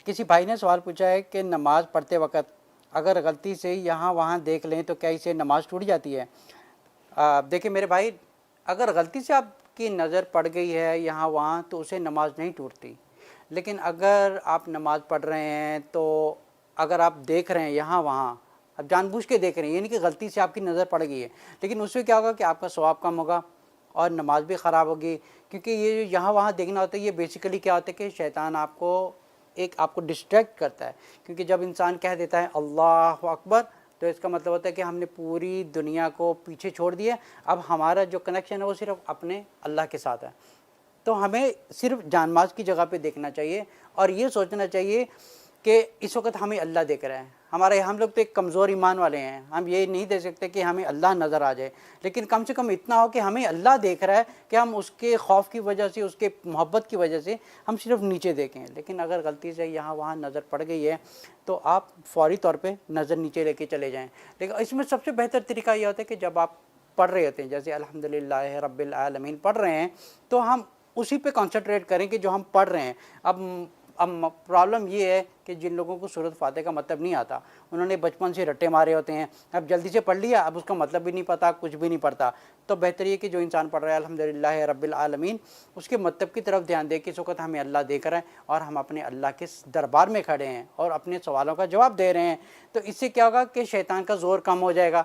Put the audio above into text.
کسی بھائی نے سوال پوچھا ہے کہ نماز پڑھتے وقت اگر غلطی سے یہاں وہاں دیکھ لیں تو کیا اسے نماز ٹوٹ جاتی ہے؟ دیکھیں میرے بھائی، اگر غلطی سے آپ کی نظر پڑ گئی ہے یہاں وہاں تو اسے نماز نہیں ٹوٹتی، لیکن اگر آپ نماز پڑھ رہے ہیں تو اگر آپ دیکھ رہے ہیں یہاں وہاں، اب جان بوجھ کے دیکھ رہے ہیں، یعنی کہ غلطی سے آپ کی نظر پڑ گئی ہے، لیکن اس سے کیا ہوگا کہ آپ کا ثواب کم ہوگا اور نماز بھی خراب ہوگی، کیونکہ یہ جو یہاں وہاں دیکھنا ہوتا ہے یہ بیسیکلی کیا ہوتا ہے کہ شیطان آپ کو ڈسٹریکٹ کرتا ہے، کیونکہ جب انسان کہہ دیتا ہے اللہ اکبر تو اس کا مطلب ہوتا ہے کہ ہم نے پوری دنیا کو پیچھے چھوڑ دیا، اب ہمارا جو کنیکشن ہے وہ صرف اپنے اللہ کے ساتھ ہے۔ تو ہمیں صرف جان ماز کی جگہ پہ دیکھنا چاہیے اور یہ سوچنا چاہیے کہ اس وقت ہمیں اللہ دیکھ رہا ہے۔ ہم لوگ تو ایک کمزور ایمان والے ہیں، ہم یہ نہیں دے سکتے کہ ہمیں اللہ نظر آ جائے، لیکن کم سے کم اتنا ہو کہ ہمیں اللہ دیکھ رہا ہے کہ ہم اس کے خوف کی وجہ سے، اس کے محبت کی وجہ سے ہم صرف نیچے دیکھیں۔ لیکن اگر غلطی سے یہاں وہاں نظر پڑ گئی ہے تو آپ فوری طور پہ نظر نیچے لے کے چلے جائیں۔ لیکن اس میں سب سے بہتر طریقہ یہ ہوتا ہے کہ جب آپ پڑھ رہے ہوتے ہیں، جیسے الحمدللہ رب العالمین پڑھ رہے ہیں، تو ہم اسی پہ کنسنٹریٹ کریں کہ جو ہم پڑھ رہے ہیں۔ اب پرابلم یہ ہے کہ جن لوگوں کو سورۃ فاتحہ کا مطلب نہیں آتا، انہوں نے بچپن سے رٹے مارے ہوتے ہیں، اب جلدی سے پڑھ لیا، اب اس کا مطلب بھی نہیں پتہ، کچھ بھی نہیں پڑھتا، تو بہتر یہ کہ جو انسان پڑھ رہا ہے الحمدللہ رب العالمین، اس کے مطلب کی طرف دھیان دے کہ اس وقت ہمیں اللہ دیکھ رہا ہے اور ہم اپنے اللہ کے دربار میں کھڑے ہیں اور اپنے سوالوں کا جواب دے رہے ہیں۔ تو اس سے کیا ہوگا کہ شیطان کا زور کم ہو جائے گا